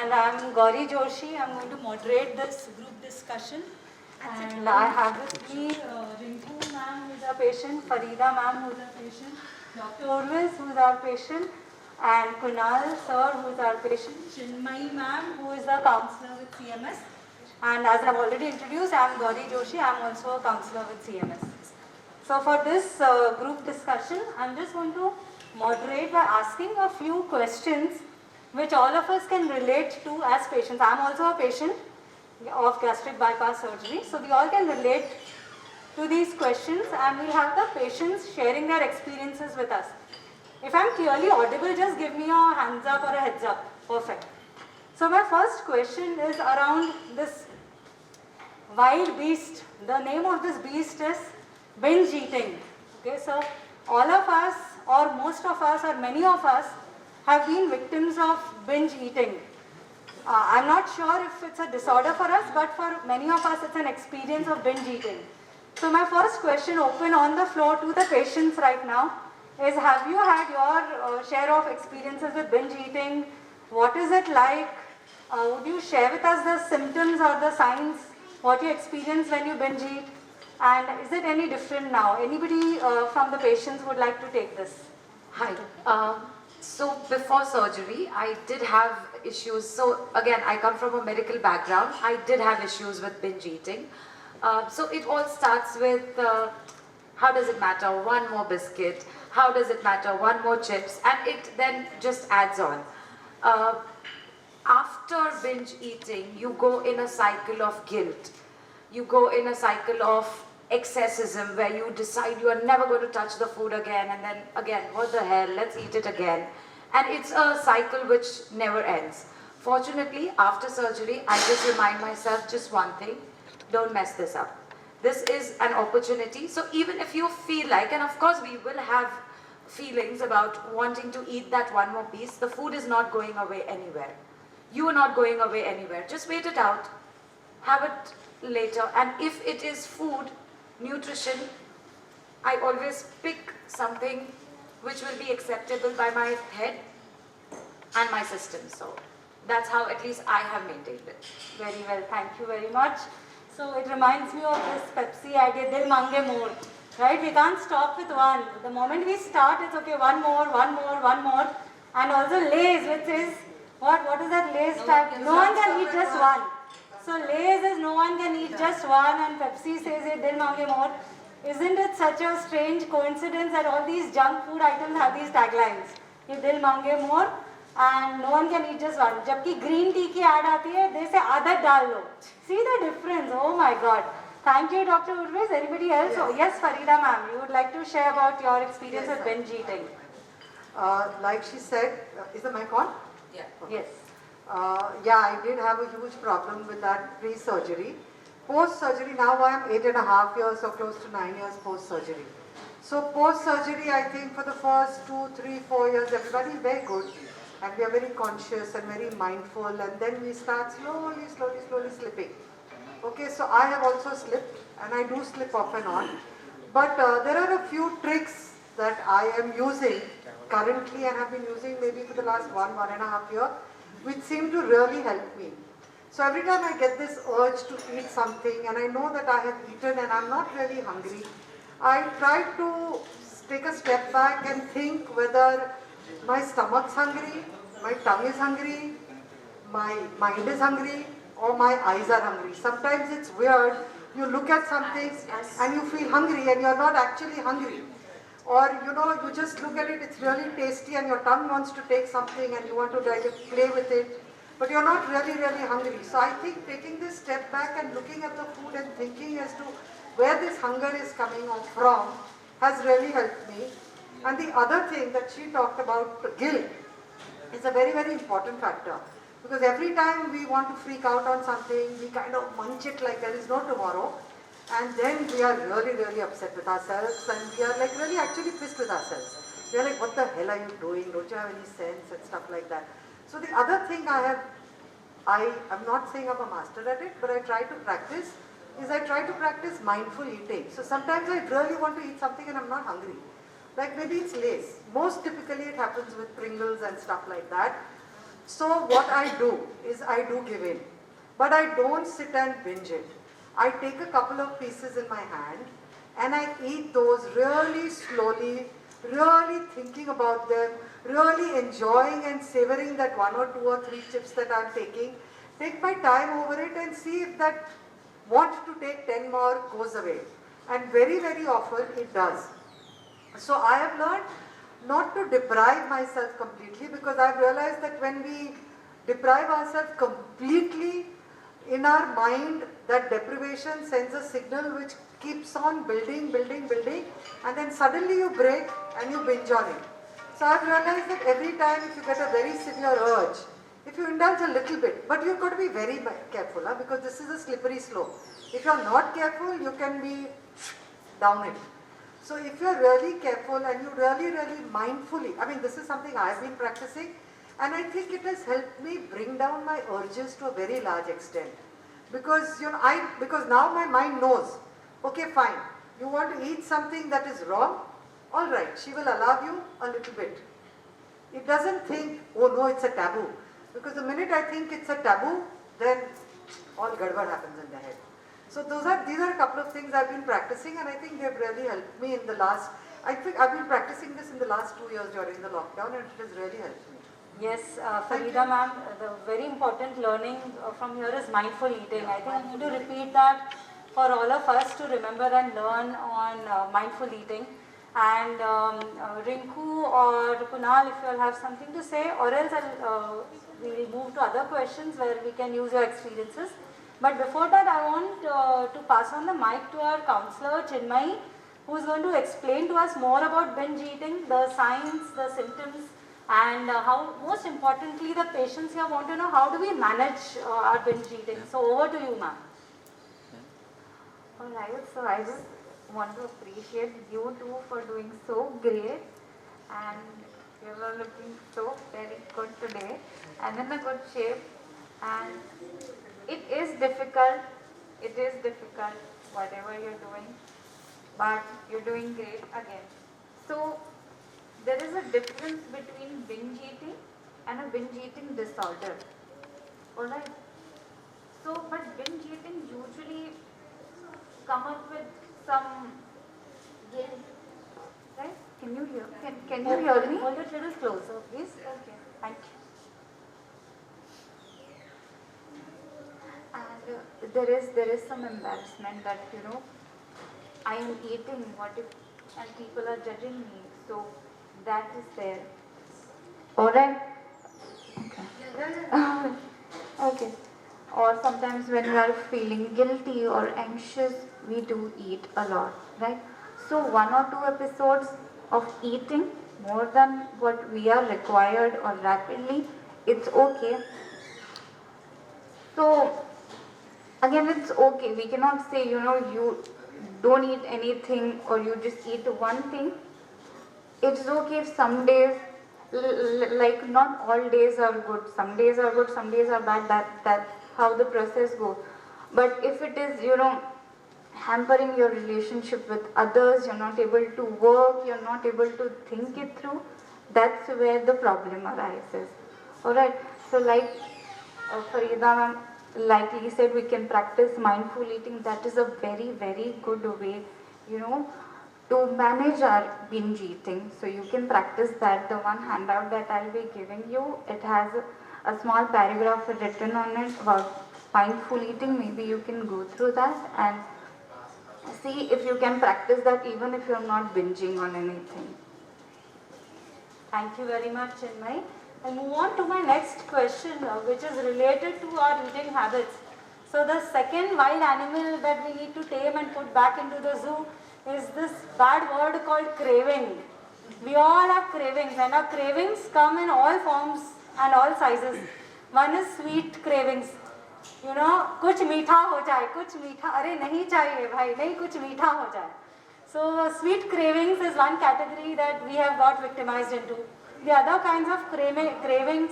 and I'm Gauri Joshi. I'm going to moderate this group discussion. And I have with me Rinku ma'am, who is our patient, Farida ma'am, who is our patient, Dr. Urvis, who is our patient, and Kunal sir, who is our patient, Chinmay ma'am, who is the counselor with CMS. And as I've already introduced, I'm Gauri Joshi. I'm also a counselor with CMS. So for this group discussion, I'm just going to moderate by asking a few questions which all of us can relate to as patients. I'm also a patient of gastric bypass surgery, so we all can relate to these questions, and we'll have the patients sharing their experiences with us. If I'm clearly audible, just give me a hands up or a heads up. Perfect. So my first question is around this wild beast. The name of this beast is binge eating. Okay, so all of us, or most of us, or many of us have been victims of binge eating. I'm not sure if it's a disorder for us, but for many of us it's an experience of binge eating. So my first question, open on the floor to the patients right now, is have you had your share of experiences with binge eating? What is it like? Would you share with us the symptoms or the signs, what you experience when you binge eat? And is it any different now? Anybody from the patients would like to take this? Hi. So before surgery, I did have issues. So again, I come from a medical background. I did have issues with binge eating. So it all starts with how does it matter? One more biscuit. How does it matter? One more chips. And it then just adds on. After binge eating, you go in a cycle of guilt. You go in a cycle of excessism where you decide you are never going to touch the food again, and then again, what the hell, let's eat it again. And it's a cycle which never ends. Fortunately, after surgery, I just remind myself just one thing: don't mess this up. This is an opportunity. So even if you feel like, and of course we will have feelings about wanting to eat that one more piece, the food is not going away anywhere. You are not going away anywhere. Just wait it out. Have it later. And if it is food, nutrition, I always pick something which will be acceptable by my head and my system. So that's how at least I have maintained it. Very well, thank you very much. So it reminds me of this Pepsi idea, dil mange more, right? We can't stop with one. The moment we start, it's okay, one more, one more, one more. And also Lay's, which is, what is that Lay's type? No one can eat just one. So Lay's is no one can eat just one, and Pepsi says it, dil mange more. Isn't it such a strange coincidence that all these junk food items have these taglines? Ye dil mange more, and no one can eat just one. Jabki green tea ki ad aati hai, they say aadat dal lo. See the difference, oh my god. Thank you, Dr. Urvis. Anybody else? Yes, oh, yes, Farida ma'am, you would like to share about your experience with binge eating. Like she said, is the mic on? Yeah. Okay. Yes. Yeah, I did have a huge problem with that pre-surgery. Post-surgery, now I am 8.5 years or close to 9 years post-surgery. So post-surgery, I think for the first 2, 3, 4 years, everybody is very good. And we are very conscious and very mindful. And then we start slowly slipping. Okay, so I have also slipped, and I do slip off and on. But there are a few tricks that I am using currently and have been using maybe for the last 1.5 years, which seem to really help me. So every time I get this urge to eat something and I know that I have eaten and I'm not really hungry, I try to take a step back and think whether my stomach's hungry, my tongue is hungry, my mind is hungry, or my eyes are hungry. Sometimes it's weird. You look at something and you feel hungry and you're not actually hungry. Or you just look at it, it's really tasty and your tongue wants to take something and you want to play with it, but you're not really hungry. So I think taking this step back and looking at the food and thinking as to where this hunger is coming from has really helped me. And the other thing that she talked about, guilt, is a very important factor. Because every time we want to freak out on something, we kind of munch it like there is no tomorrow. And then we are really upset with ourselves, and we are like really actually pissed with ourselves. We are like, what the hell are you doing? Don't you have any sense and stuff like that. So the other thing I'm not saying I'm a master at it, but I try to practice mindful eating. So sometimes I really want to eat something and I'm not hungry. Like maybe it's Lay's. Most typically it happens with Pringles and stuff like that. So what I do is I do give in. But I don't sit and binge it. I take a couple of pieces in my hand and I eat those really slowly, really thinking about them, really enjoying and savoring that 1 or 2 or 3 chips that I'm taking. Take my time over it and see if that want to take 10 more goes away. And very, very often it does. So I have learned not to deprive myself completely, because I've realized that when we deprive ourselves completely, in our mind that deprivation sends a signal which keeps on building, building, building, and then suddenly you break and you binge on it. So I've realized that every time if you get a very severe urge, if you indulge a little bit, but you've got to be very careful, because this is a slippery slope. If you're not careful, you can be down it. So if you're really careful and you really, really mindfully, I mean, this is something I've been practicing, and I think it has helped me bring down my urges to a very large extent. Because, because now my mind knows, okay, fine, you want to eat something that is wrong, all right, she will allow you a little bit. It doesn't think, oh no, it's a taboo. Because the minute I think it's a taboo, then all gadwad happens in the head. So these are a couple of things I've been practicing, and I think they've really helped me in the last, I think I've been practicing this in the last 2 years during the lockdown, and it has really helped me. Yes, Farida ma'am, the very important learning from here is mindful eating. I think I'm going to repeat that for all of us to remember and learn on mindful eating. And Rinku or Kunal, if you all have something to say, or else we'll move to other questions where we can use your experiences. But before that, I want to pass on the mic to our counselor, Chinmay, who is going to explain to us more about binge eating, the signs, the symptoms, and how, most importantly, the patients here want to know how do we manage our binge eating. So over to you, ma'am. Alright, so I just want to appreciate you two for doing so great, and you are looking so very good today and in a good shape. And it is difficult, whatever you're doing, but you're doing great again. So there is a difference between binge eating and a binge eating disorder. Alright. So, but binge eating usually come up with some guilt. Right? Can you hear? Can you hear me? Hold it a little closer, please. Okay. Thank you. And there is some embarrassment that I am eating. What if and people are judging me? So that is there. Alright. Okay. Okay. Or sometimes when we are feeling guilty or anxious, we do eat a lot, right? So 1 or 2 episodes of eating more than what we are required or rapidly, it's okay. So again, it's okay. We cannot say, you don't eat anything or you just eat one thing. It's okay if some days, like not all days are good. Some days are good, some days are bad. That's how the process goes. But if it is, hampering your relationship with others, you're not able to work, you're not able to think it through, that's where the problem arises. Alright, so like Farida ma'am likely said, we can practice mindful eating. That is a very, very good way, to manage our binge eating. So you can practice that. The one handout that I'll be giving you, it has a small paragraph written on it about mindful eating. Maybe you can go through that and see if you can practice that even if you're not binging on anything. Thank you very much, Chinmay. I'll move on to my next question, which is related to our eating habits. So the second wild animal that we need to tame and put back into the zoo is this bad word called craving. We all have cravings, and our cravings come in all forms and all sizes. One is sweet cravings. कुछ मीठा हो जाए, कुछ मीठा, अरे नहीं चाहिए भाई, नहीं कुछ मीठा हो जाए. So sweet cravings is one category that we have got victimized into. The other kinds of cravings,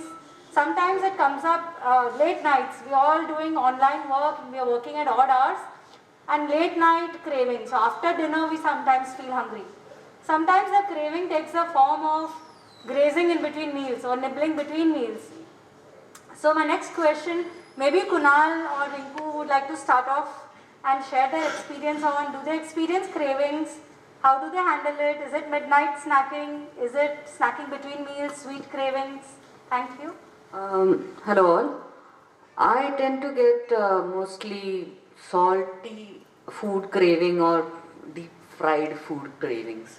sometimes it comes up late nights. We are all doing online work, we are working at odd hours, and late night cravings. So after dinner we sometimes feel hungry. Sometimes the craving takes the form of grazing in between meals or nibbling between meals. So my next question, maybe Kunal or Rinku would like to start off and share their experience on, do they experience cravings? How do they handle it? Is it midnight snacking? Is it snacking between meals, sweet cravings? Thank you. Hello all. I tend to get mostly salty food craving or deep fried food cravings,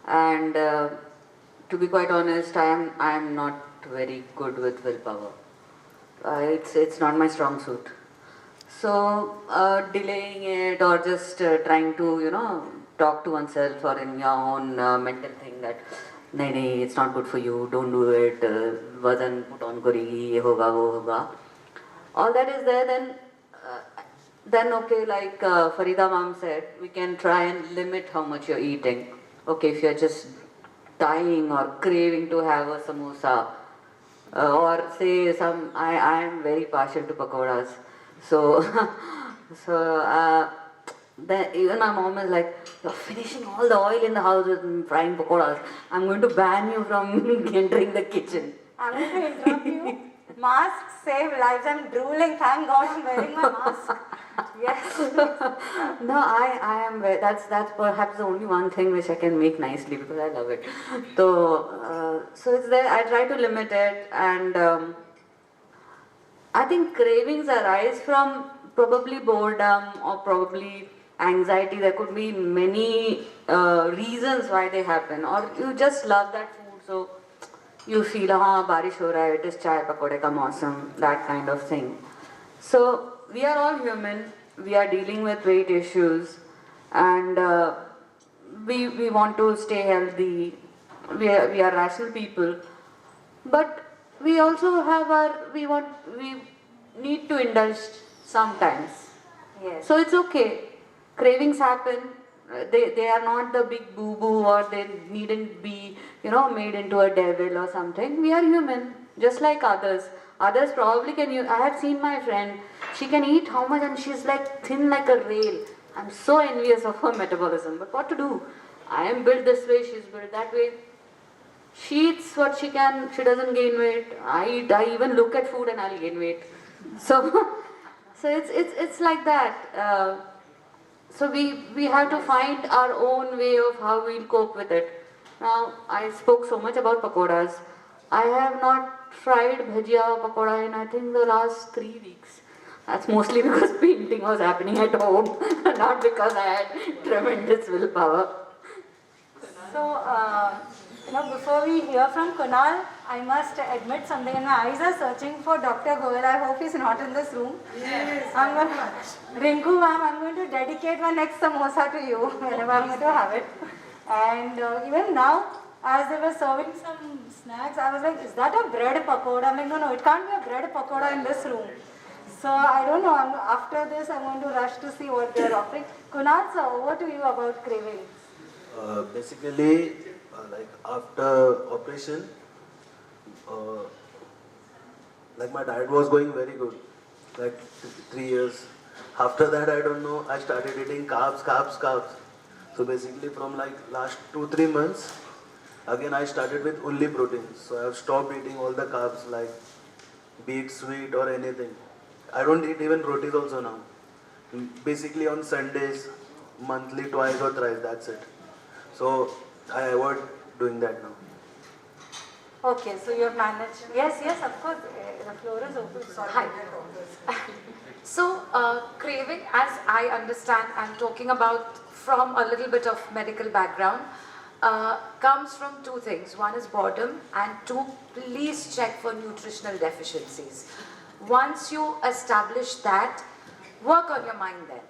and to be quite honest, I am not very good with willpower. It's not my strong suit. So delaying it or just trying to talk to oneself or in your own mental thing that नहीं नहीं it's not good for you, don't do it, वजन put on करेगी, ये होगा वो होगा. All that is there, then okay, like Farida ma'am said, we can try and limit how much you're eating. Okay, if you're just dying or craving to have a samosa, or say I am very partial to pakoras, so then even my mom is like, you're finishing all the oil in the house with frying pakoras, I'm going to ban you from entering the kitchen. I'm going to interrupt you. Masks save lives. I'm drooling. Thank God I'm wearing my mask. Yes. No, I am. That's perhaps the only one thing which I can make nicely because I love it. So it's there. I try to limit it, and I think cravings arise from probably boredom or probably anxiety. There could be many reasons why they happen, or you just love that food, so you feel, बारिश हो रहा है, it is चाय पकौड़े का मौसम, that kind of thing. So we are all human. We are dealing with weight issues, and we want to stay healthy. We are rational people, but we also have we need to indulge sometimes. Yes. So it's okay. Cravings happen. They are not the big boo boo, or they needn't be made into a devil or something. We are human, just like others. Others probably can use. I have seen my friend. She can eat how much, and she's like thin like a rail. I'm so envious of her metabolism. But what to do? I am built this way. She's built that way. She eats what she can. She doesn't gain weight. I even look at food and I'll gain weight. So it's like that. So we have to find our own way of how we'll cope with it. Now, I spoke so much about pakoras. I have not fried bhajia or pakoda in I think the last 3 weeks. That's mostly because painting was happening at home, not because I had tremendous willpower. So, before we hear from Kunal, I must admit something, and my eyes are searching for Dr. Goel. I hope he's not in this room. Yes. Rinku ma'am, I'm going to dedicate my next samosa to you whenever I'm going to have it. And even now, as they were serving some snacks, I was like, is that a bread pakoda? I'm like, no, it can't be a bread pakoda in this room. So I don't know, after this I'm going to rush to see what they're offering. Kunal sir, over to you about cravings. Basically, like after operation, like my diet was going very good, like 3 years. After that, I don't know, I started eating carbs. So basically from like last 2-3 months, again I started with only proteins. So I have stopped eating all the carbs, like be it sweet or anything. I don't eat even rotis also now. Basically on Sundays, monthly twice or thrice, that's it. So I avoid doing that now. Okay, so you have managed. Yes, of course. The floor is open. Sorry. Hi. So, craving, as I understand, I'm talking about from a little bit of medical background, comes from 2 things. One is boredom, and 2, please check for nutritional deficiencies. Once you establish that, work on your mind then.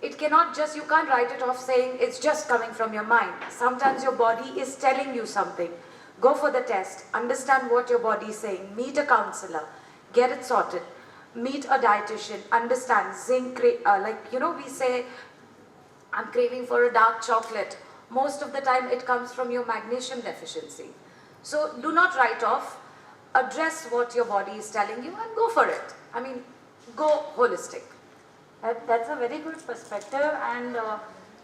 It cannot just, you can't write it off saying it's just coming from your mind. Sometimes your body is telling you something. Go for the test, understand what your body is saying, meet a counselor, get it sorted, meet a dietitian, understand zinc, we say, I'm craving for a dark chocolate. Most of the time it comes from your magnesium deficiency. So do not write off, address what your body is telling you and go for it. I mean, go holistic. That's a very good perspective, and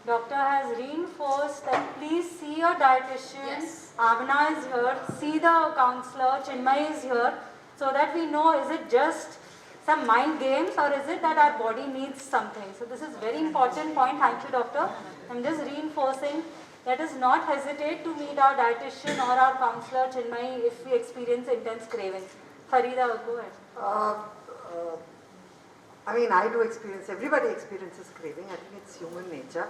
doctor has reinforced that please see your dietitian. Yes. Abhina is here, see the counselor, Chinmay is here, so that we know, is it just some mind games or is it that our body needs something? So this is very important point. Thank you, doctor. I'm just reinforcing, let us not hesitate to meet our dietitian or our counselor Chinmay if we experience intense cravings. Farida, go ahead. I mean, I do experience, everybody experiences craving. I think it's human nature.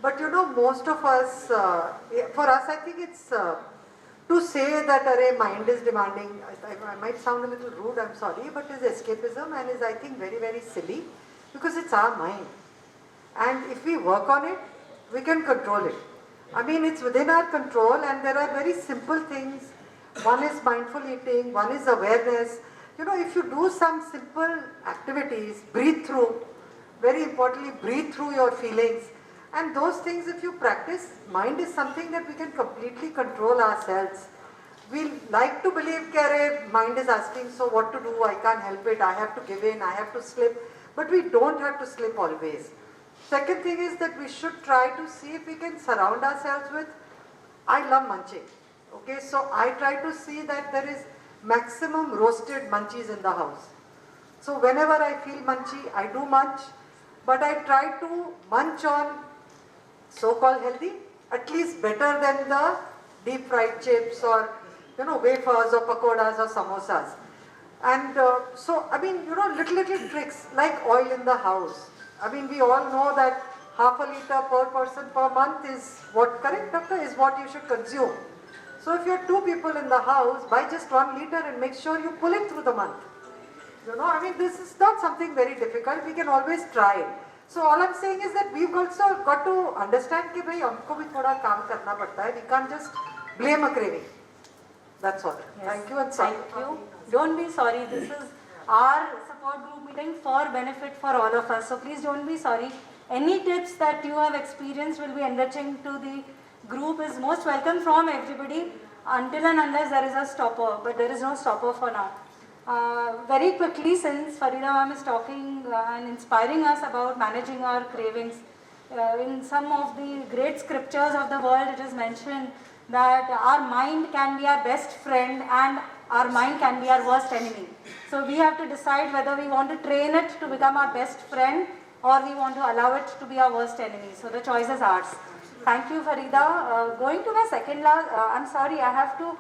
But you know, most of us, for us, I think it's to say that our mind is demanding, I might sound a little rude, I'm sorry, but is escapism and is, I think, very, very silly because it's our mind. And if we work on it, we can control it. I mean, it's within our control and there are very simple things. One is mindful eating, one is awareness. You know, if you do some simple activities, breathe through, very importantly, breathe through your feelings. And those things, if you practice, mind is something that we can completely control ourselves. We like to believe that mind is asking, so what to do, I can't help it, I have to give in, I have to slip. But we don't have to slip always. Second thing is that we should try to see if we can surround ourselves with, I love munching. Okay, so I try to see that there is maximum roasted munchies in the house. So whenever I feel munchy, I do munch. But I try to munch on so-called healthy, at least better than the deep fried chips or, you know, wafers or pakoras or samosas. And so, I mean, you know, little tricks like oil in the house. I mean, we all know that half a liter per person per month is what, correct doctor, is what you should consume. So if you're 2 people in the house, buy just 1 liter and make sure you pull it through the month. You know, I mean, this is not something very difficult. We can always try. So all I'm saying is that we've also got to understand that bhai, humko bhi thoda kaam karna padta hai. We can't just blame a craving. That's all. Yes. Thank you and sorry. Thank you. Don't be sorry. This is our support group meeting for benefit for all of us. So please don't be sorry. Any tips that you have experienced will be enriching to the group is most welcome from everybody until and unless there is a stopper. But there is no stopper for now. Very quickly, since Farida ma'am is talking and inspiring us about managing our cravings, in some of the great scriptures of the world it is mentioned that our mind can be our best friend and our mind can be our worst enemy. So we have to decide whether we want to train it to become our best friend or we want to allow it to be our worst enemy. So the choice is ours. Thank you, Farida. Going to my second last, I'm sorry, I have to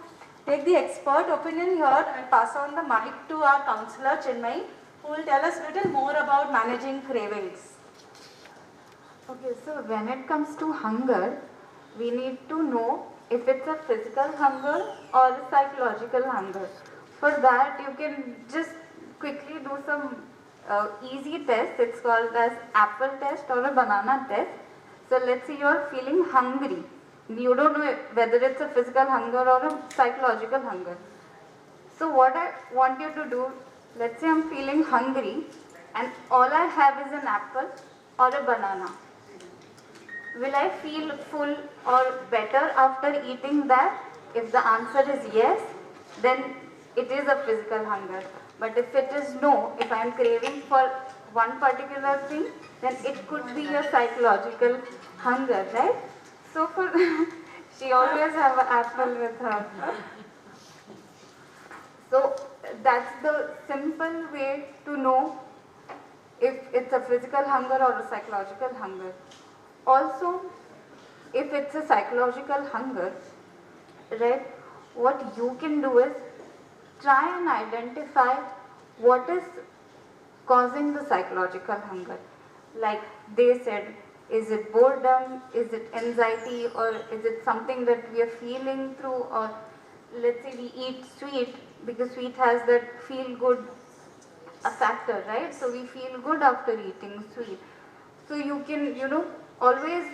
take the expert opinion here and pass on the mic to our counselor Chinmay, who will tell us a little more about managing cravings. Okay, so when it comes to hunger, we need to know if it's a physical hunger or a psychological hunger. For that, you can just quickly do some easy tests. It's called as apple test or a banana test. So let's say you're feeling hungry. You don't know whether it's a physical hunger or a psychological hunger. So what I want you to do, let's say I'm feeling hungry and all I have is an apple or a banana. Will I feel full or better after eating that? If the answer is yes, then it is a physical hunger. But if it is no, if I am craving for one particular thing, then it could be a psychological hunger, right? So for she always have an apple with her. So that's the simple way to know if it's a physical hunger or a psychological hunger. Also, if it's a psychological hunger, right, what you can do is try and identify what is causing the psychological hunger. Like they said, is it boredom, is it anxiety, or is it something that we are feeling through, or let's say we eat sweet because sweet has that feel good factor, right? So we feel good after eating sweet. So you can, always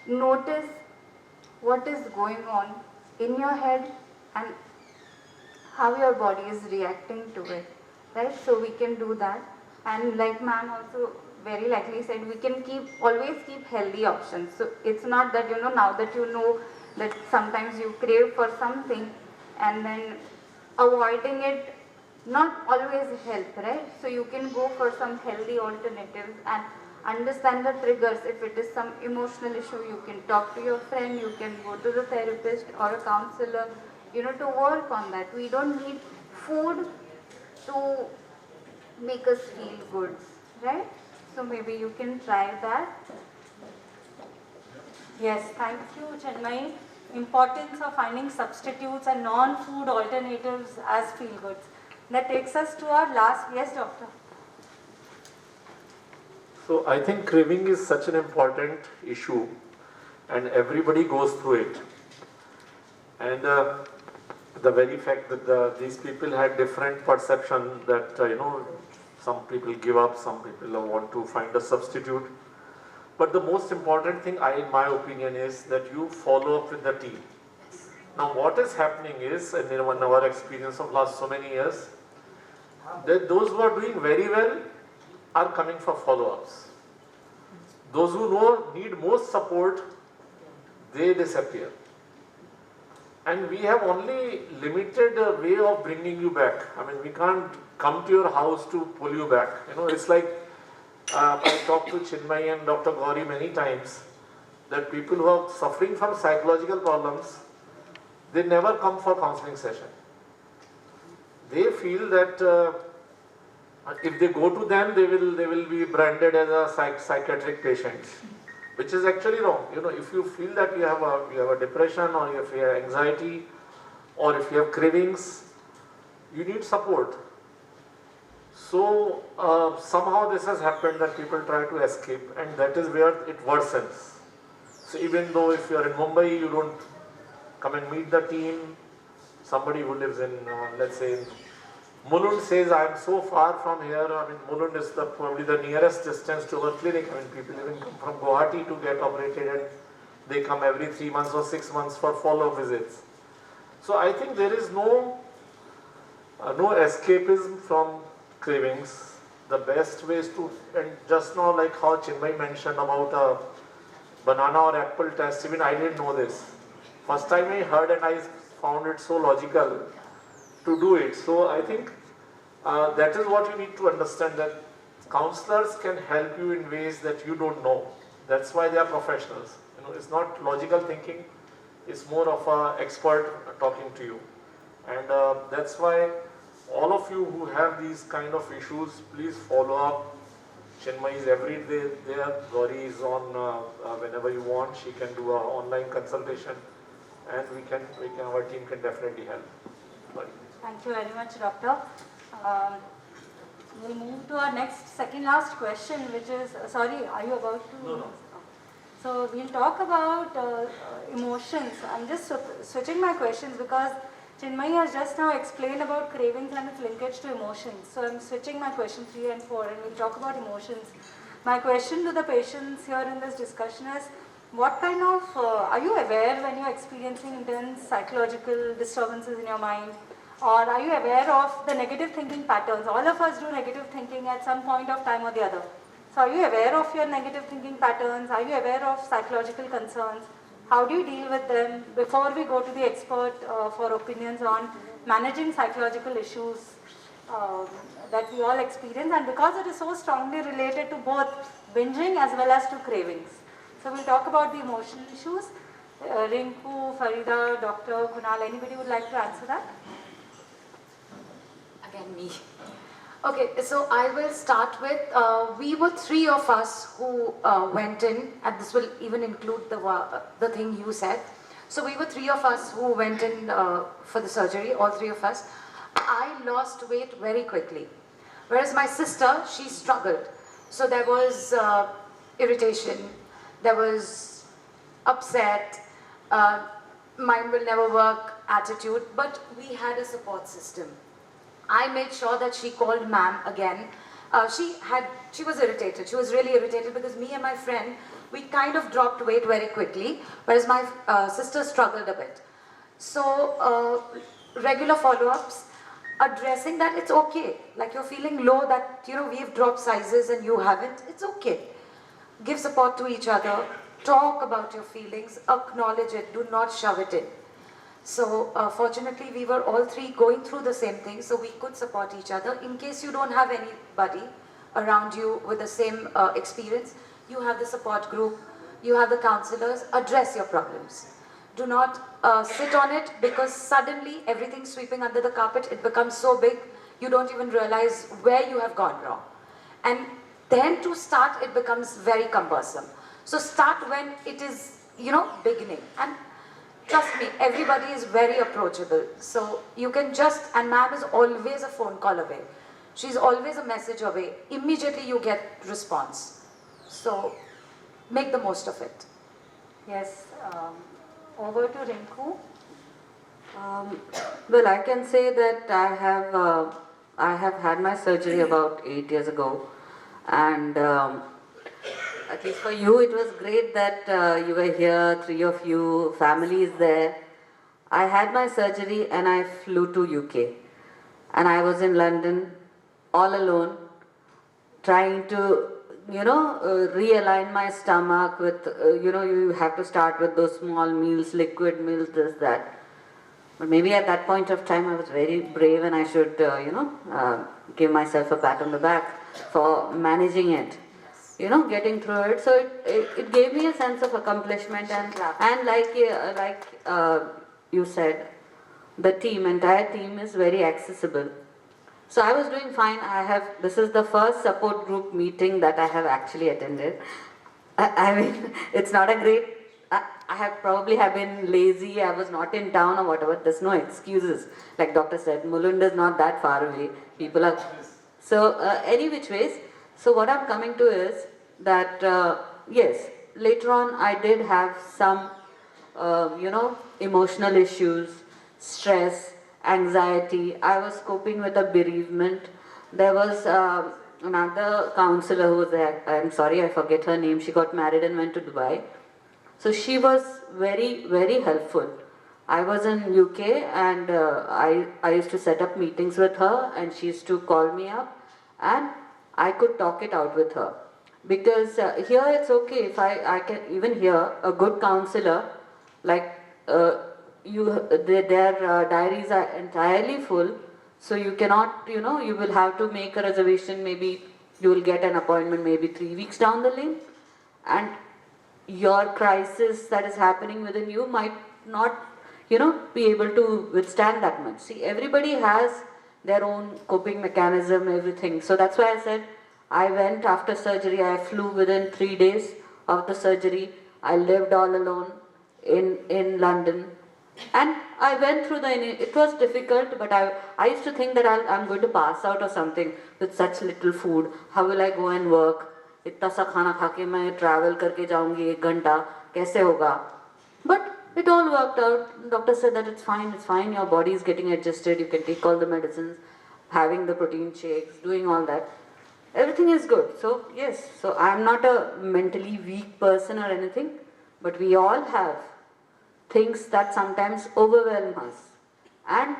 notice what is going on in your head and how your body is reacting to it, right? So we can do that. And like ma'am also very likely said, we can always keep healthy options. So it's not that, now that you know that sometimes you crave for something and then avoiding it not always help, right? So you can go for some healthy alternatives and understand the triggers. If it is some emotional issue, you can talk to your friend, you can go to the therapist or a counselor, to work on that. We don't need food to make us feel good, right? So maybe you can try that. Yes, thank you, Chinmay. Importance of finding substitutes and non-food alternatives as feel-goods. That takes us to our last, yes, doctor. So I think craving is such an important issue, and everybody goes through it. And the very fact that these people had different perception that some people give up, some people want to find a substitute. But the most important thing, in my opinion, is that you follow up with the team. Now, what is happening is, and in our experience of last so many years, that those who are doing very well are coming for follow-ups. Those who need most support, they disappear. And we have only limited way of bringing you back. I mean, we can't come to your house to pull you back. It's like I talked to Chinmay and Dr. Gauri many times that people who are suffering from psychological problems, they never come for counseling session. They feel that if they go to them, they will be branded as a psychiatric patient, which is actually wrong. If you feel that you have a depression, or if you have anxiety, or if you have cravings, you need support. So somehow this has happened that people try to escape, and that is where it worsens. So even though if you are in Mumbai, you don't come and meet the team. Somebody who lives in, let's say, Mulund says, I am so far from here. I mean, Mulund is probably the nearest distance to our clinic. I mean, people even come from Guwahati to get operated, and they come every 3 months or 6 months for follow-up visits. So I think there is no escapism from cravings. The best way is to, and just now like how Chinmay mentioned about a banana or apple test, even I didn't know this. First time I heard, and I found it so logical to do it. So I think that is what you need to understand, that counselors can help you in ways that you don't know. That's why they are professionals. It's not logical thinking, it's more of an expert talking to you. And that's why all of you who have these kind of issues, please follow up. Chinmay is every day there, Gauri is on whenever you want, she can do an online consultation, and our team can definitely help. Sorry. Thank you very much, doctor. We'll move to our second last question, which is, sorry, are you about to? No. So we'll talk about emotions. I'm just switching my questions because Chinmay has just now explained about cravings and its linkage to emotions. So I'm switching my question 3 and 4, and we'll talk about emotions. My question to the patients here in this discussion is, what kind of, are you aware when you're experiencing intense psychological disturbances in your mind? Or are you aware of the negative thinking patterns? All of us do negative thinking at some point of time or the other. So are you aware of your negative thinking patterns? Are you aware of psychological concerns? How do you deal with them? Before we go to the expert for opinions on managing psychological issues that we all experience, and because it is so strongly related to both binging as well as to cravings. So we'll talk about the emotional issues. Rinku, Farida, Dr. Kunal, anybody would like to answer that? Again, me. Okay, so I will start with, we were 3 of us who went in, and this will even include the thing you said. So we were 3 of us who went in for the surgery, all 3 of us. I lost weight very quickly, whereas my sister, she struggled. So there was irritation, there was upset, mind will never work attitude, but we had a support system. I made sure that she called ma'am again. She was irritated. She was really irritated because me and my friend, we kind of dropped weight very quickly, whereas my sister struggled a bit. So regular follow-ups, addressing that it's okay. Like you're feeling low, that we've dropped sizes and you haven't. It's okay. Give support to each other. Talk about your feelings. Acknowledge it. Do not shove it in. So fortunately, we were all 3 going through the same thing, so we could support each other. In case you don't have anybody around you with the same experience, you have the support group, you have the counselors. Address your problems. Do not sit on it, because suddenly everything's sweeping under the carpet. It becomes so big, You don't even realize where you have gone wrong. And then to start, it becomes very cumbersome. So start when it is, beginning. And trust me, everybody is very approachable. So you can just, and ma'am is always a phone call away. She's always a message away. Immediately you get response. So make the most of it. Yes, over to Rinku. Well, I can say that I have had my surgery about 8 years ago, and at least for you, it was great that you were here, 3 of you, family is there. I had my surgery and I flew to UK, and I was in London all alone, trying to realign my stomach with you have to start with those small meals, liquid meals, this that. But maybe at that point of time I was very brave, and I should give myself a pat on the back for managing it, getting through it. So it gave me a sense of accomplishment, and like you said, the entire team is very accessible. So I was doing fine. This is the first support group meeting that I have actually attended. I mean, it's not a great, I probably have been lazy, I was not in town or whatever. There's no excuses. Like doctor said, Mulund is not that far away. People are, so any which ways. So what I'm coming to is that, yes, later on I did have some, emotional issues, stress, anxiety. I was coping with a bereavement. There was another counselor who was there. I'm sorry, I forget her name. She got married and went to Dubai. So she was very, very helpful. I was in UK, and I used to set up meetings with her, and she used to call me up, and I could talk it out with her. Because here it's okay if I can even hear a good counselor, like their diaries are entirely full, so you cannot, you will have to make a reservation. Maybe you will get an appointment maybe 3 weeks down the lane, and your crisis that is happening within you might not, be able to withstand that much. See, everybody has their own coping mechanism, everything. So that's why I said I went after surgery. I flew within 3 days of the surgery. I lived all alone in London. And I went through it was difficult, but I used to think that I'm going to pass out or something with such little food. How will I go and work? इतना सा खाना खा के मैं travel करके जाऊंगी 1 घंटा, कैसे होगा? But it all worked out. Doctor said that it's fine, your body is getting adjusted, you can take all the medicines, having the protein shakes, doing all that. Everything is good. So yes, so I'm not a mentally weak person or anything, but we all have things that sometimes overwhelm us. And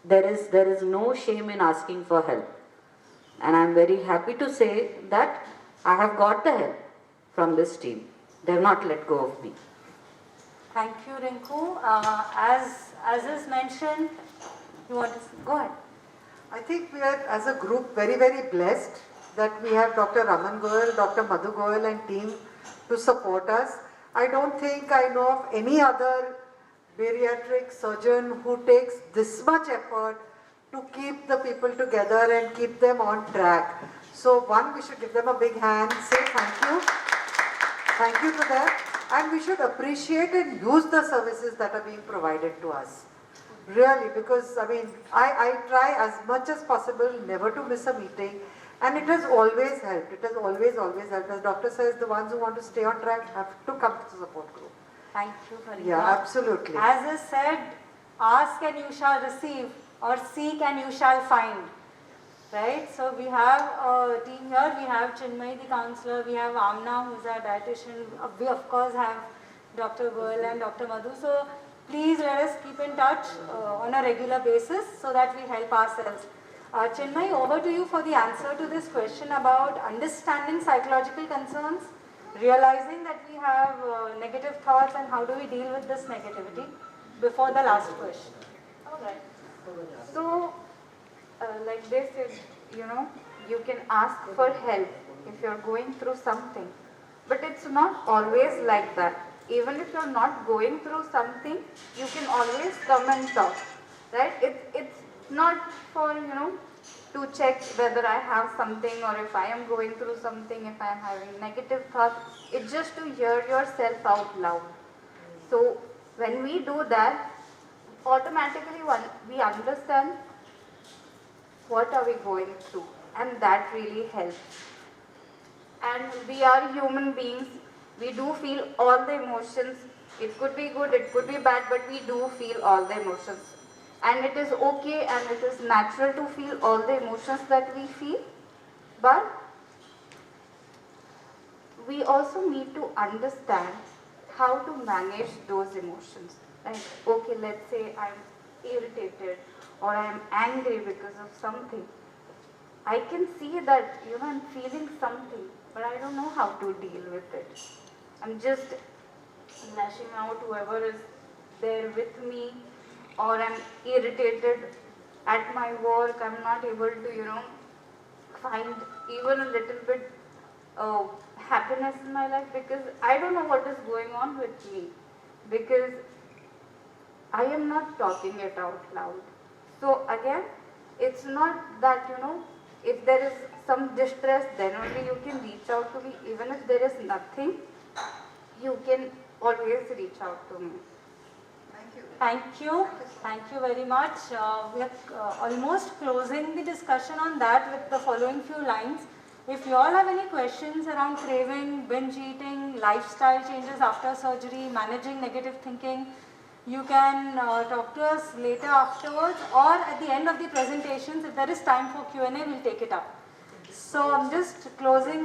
there is no shame in asking for help. And I'm very happy to say that I have got the help from this team. They have not let go of me. Thank you, Rinku. As is mentioned, you want to go ahead. I think we are, as a group, very, very blessed that we have Dr. Raman Goyal, Dr. Madhu Goyal and team to support us. I don't think I know of any other bariatric surgeon who takes this much effort to keep the people together and keep them on track. So one, we should give them a big hand, say thank you. Thank you for that. And we should appreciate and use the services that are being provided to us. Really, because I try as much as possible never to miss a meeting, and it has always helped. It has always helped. As doctor says, the ones who want to stay on track have to come to the support group. Thank you, Farida. Yeah, absolutely. As is said, ask and you shall receive, or seek and you shall find. Right? So we have a team here. We have Chinmay, the counselor. We have Amna, who's our dietitian. We of course have Dr. Goyal and Dr. Madhu. So please let us keep in touch on a regular basis so that we help ourselves. Chinmay, over to you for the answer to this question about understanding psychological concerns, realizing that we have negative thoughts, and how do we deal with this negativity before the last question. All right. So, like they said, you can ask for help if you're going through something. But it's not always like that. Even if you're not going through something, you can always come and talk. Right? It's not for, to check whether I have something or if I am going through something, if I am having negative thoughts. It's just to hear yourself out loud. So when we do that, automatically we understand what are we going through, and that really helps. And we are human beings. We do feel all the emotions. It could be good, it could be bad, but we do feel all the emotions. And it is okay and it is natural to feel all the emotions that we feel. But we also need to understand how to manage those emotions. Like, okay, let's say I'm irritated or I'm angry because of something. I can see that, I'm feeling something, but I don't know how to deal with it. I'm just lashing out whoever is there with me, or I'm irritated at my work. I'm not able to, find even a little bit happiness in my life because I don't know what is going on with me, because I am not talking it out loud. So again, it's not that, if there is some distress, then only you can reach out to me. Even if there is nothing, you can always reach out to me. Thank you. Thank you very much. We are almost closing the discussion on that with the following few lines. If you all have any questions around craving, binge eating, lifestyle changes after surgery, managing negative thinking, you can talk to us later afterwards, or at the end of the presentations. If there is time for Q&A, we'll take it up. So I'm just closing.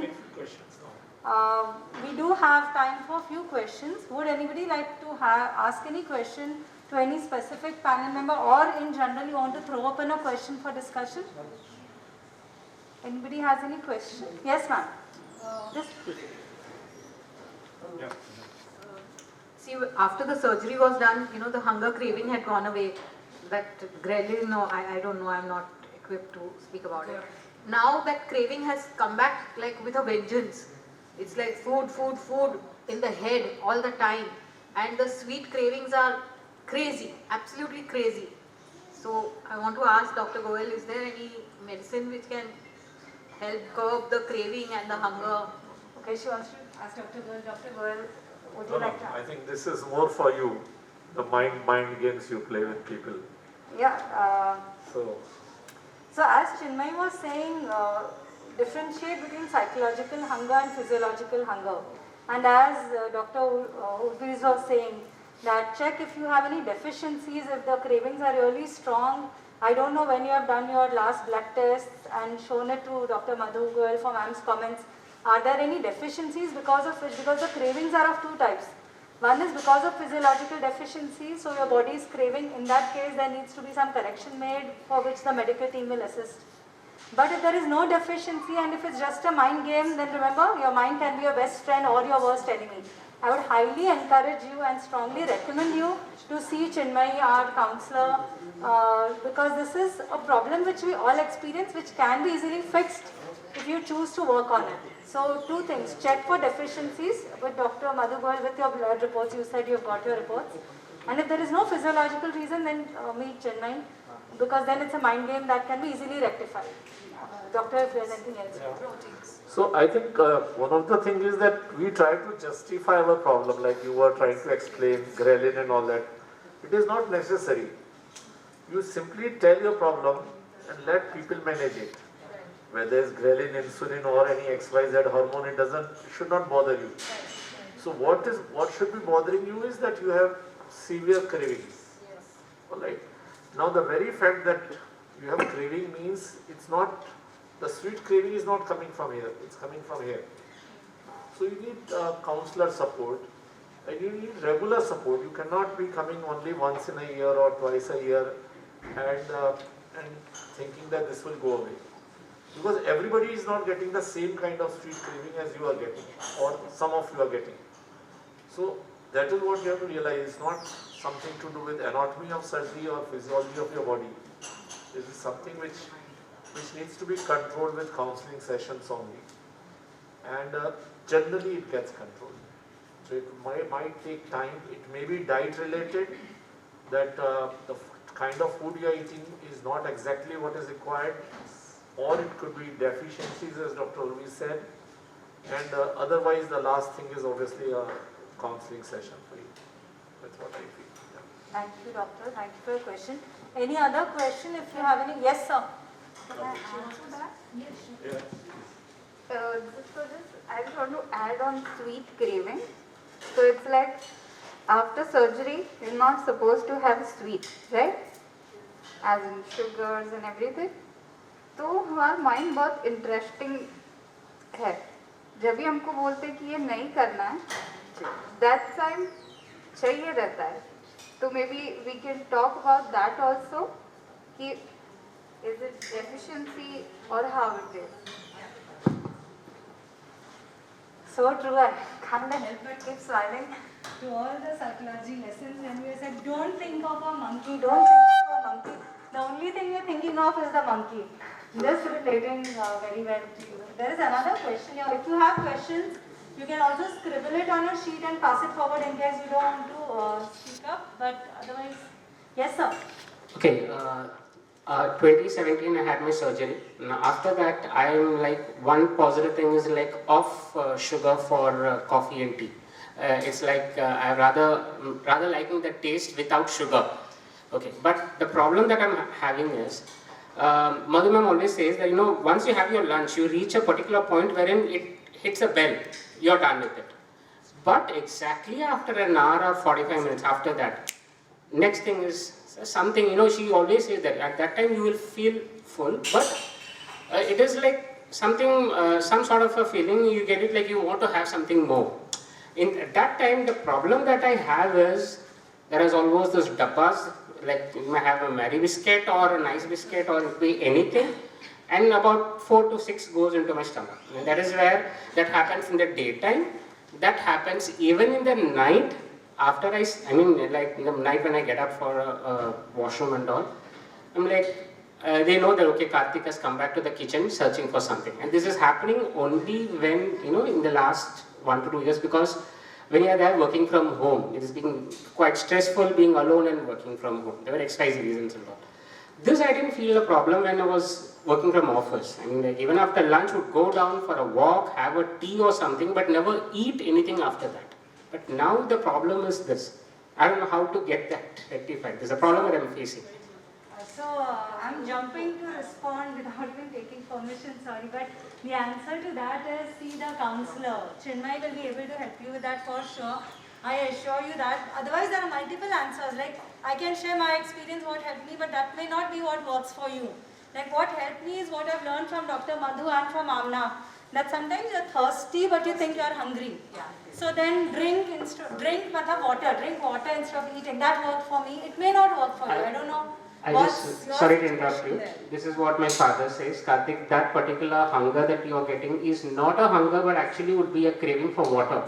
We do have time for a few questions. Would anybody like to ask any question to any specific panel member, or in general you want to throw open a question for discussion? Anybody has any question? Yes, ma'am. Just Yeah. See, after the surgery was done, the hunger craving had gone away. That ghrelin, no, I don't know, I'm not equipped to speak about it. Now that craving has come back like with a vengeance. It's like food, food, food in the head all the time. And the sweet cravings are crazy, absolutely crazy. So I want to ask Dr. Goel, is there any medicine which can help curb the craving and the hunger? okay, she wants to ask Dr. Goel. Dr. Goel, would you No, like to I think this is more for you, the mind games you play with people. Yeah. So as Chinmay was saying, differentiate between psychological hunger and physiological hunger. And as Dr. Urviz was saying, that check if you have any deficiencies, if the cravings are really strong. I don't know when you have done your last blood tests and shown it to Dr. Madhu Goel for ma'am's comments. Are there any deficiencies because of which? Because the cravings are of two types. One is because of physiological deficiency, so your body is craving. In that case, there needs to be some correction made for which the medical team will assist. But if there is no deficiency and if it's just a mind game, then remember, your mind can be your best friend or your worst enemy. I would highly encourage you and strongly recommend you to see Chinmay, our counselor, because this is a problem which we all experience, which can be easily fixed if you choose to work on it. So two things, check for deficiencies with Dr. Madhu Goel with your blood reports. You said you've got your reports. And if there is no physiological reason, then meet Chinmay, because then it's a mind game that can be easily rectified. Doctor, if there's anything else. Yeah. So I think one of the things is that we try to justify our problem, like you were trying to explain ghrelin and all that. It is not necessary. You simply tell your problem and let people manage it. Whether it's ghrelin, insulin or any XYZ hormone, it should not bother you. So what should be bothering you is that you have severe cravings. Alright. Now the very fact that you have craving means it's not, the sweet craving is not coming from here, it's coming from here. So you need counselor support and you need regular support. You cannot be coming only once in a year or twice a year and thinking that this will go away. Because everybody is not getting the same kind of sweet craving as you are getting, or some of you are getting. So that is what you have to realize. It's not something to do with anatomy of surgery or physiology of your body. This is something which needs to be controlled with counseling sessions only. And generally it gets controlled. So it might take time. It may be diet related, that the kind of food you are eating is is not exactly what is required, or it could be deficiencies as Dr. Urvi said, and otherwise the last thing is obviously a counseling session for you. That's what I feel. Yeah. Thank you, doctor. Thank you for your question. Any other question if you have any? Yes, sir. Can I answer that? Yes, sure. Yeah. I just want to add on sweet craving. So it's like after surgery, you're not supposed to have sweet, right? As in sugars and everything. तो हमारा mind बहुत interesting है. जब भी हमको बोलते हैं कि ये नहीं करना है, that time चाहिए रहता है. तो maybe we can talk about that also. कि is it deficiency or how it is? So true. I can't help but keep smiling to all the psychology lessons when we said, don't think of a monkey, don't think of a monkey. The only thing you're thinking of is the monkey. Just relating very well to you. There is another question here. If you have questions, you can also scribble it on a sheet and pass it forward in case you don't want to speak up. But otherwise, yes, sir. Okay. 2017 I had my surgery. Now after that I am like, one positive thing is like off sugar for coffee and tea. It's like I rather liking the taste without sugar. Okay, but the problem that I'm having is Madhu ma'am always says that once you have your lunch you reach a particular point wherein it hits a bell, you're done with it. But exactly after an hour or 45 minutes after that, next thing is something, she always says that at that time you will feel full, but it is like something, some sort of a feeling, you get it like you want to have something more. At that time, the problem that I have is, there is always those dabbas, like you may have a Mary biscuit or a nice biscuit or it be anything, and about 4 to 6 goes into my stomach. And that is where that happens in the daytime, that happens even in the night. After I mean like in the night when I get up for a washroom and all, I'm like, they know that okay, Karthik has come back to the kitchen searching for something. And this is happening only when, in the last 1 to 2 years, because when you are there working from home, it is being quite stressful being alone and working from home. There were XYZ reasons and all. This I didn't feel a problem when I was working from office. I mean like even after lunch would go down for a walk, have a tea or something, but never eat anything after that. But now the problem is this. I don't know how to get that rectified. There's a problem that I'm facing. So I'm jumping to respond without even taking permission, sorry, but the answer to that is see the counselor. Chinmay will be able to help you with that for sure. I assure you that. Otherwise there are multiple answers. Like I can share my experience, what helped me, but that may not be what works for you. Like what helped me is what I've learned from Dr. Madhu and from Amna. That sometimes you're thirsty but you think you're hungry. Yeah. So then drink water instead of eating. That worked for me. It may not work for you. I don't know. Sorry to interrupt you. This is what my father says. Karthik, that particular hunger that you are getting is not a hunger but actually would be a craving for water.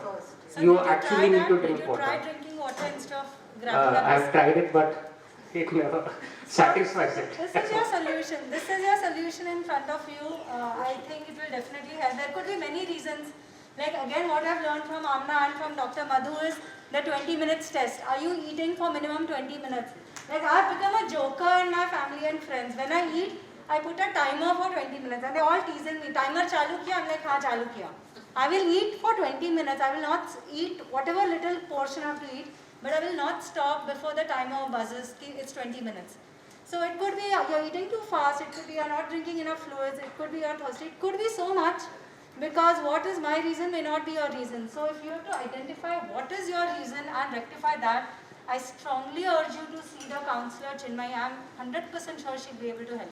So you actually need to drink water. Try drinking water instead of grabbing a I've tried it but it never satisfies it. This is your solution. This is your solution in front of you. I think it will definitely help. There could be many reasons. Like again, what I've learned from Amna and from Dr. Madhu is the 20 minutes test. Are you eating for minimum 20 minutes? Like I've become a joker in my family and friends. When I eat, I put a timer for 20 minutes and they all teasing me. Timer chalu kiya? I'm like, haan chalu kiya. I will eat for 20 minutes. I will not eat whatever little portion I have to eat, but I will not stop before the timer buzzes. It's 20 minutes. So it could be you're eating too fast, it could be you're not drinking enough fluids, it could be you're thirsty, it could be so much, because what is my reason may not be your reason. So if you have to identify what is your reason and rectify that, I strongly urge you to see the counselor Chinmay. I'm 100% sure she'll be able to help.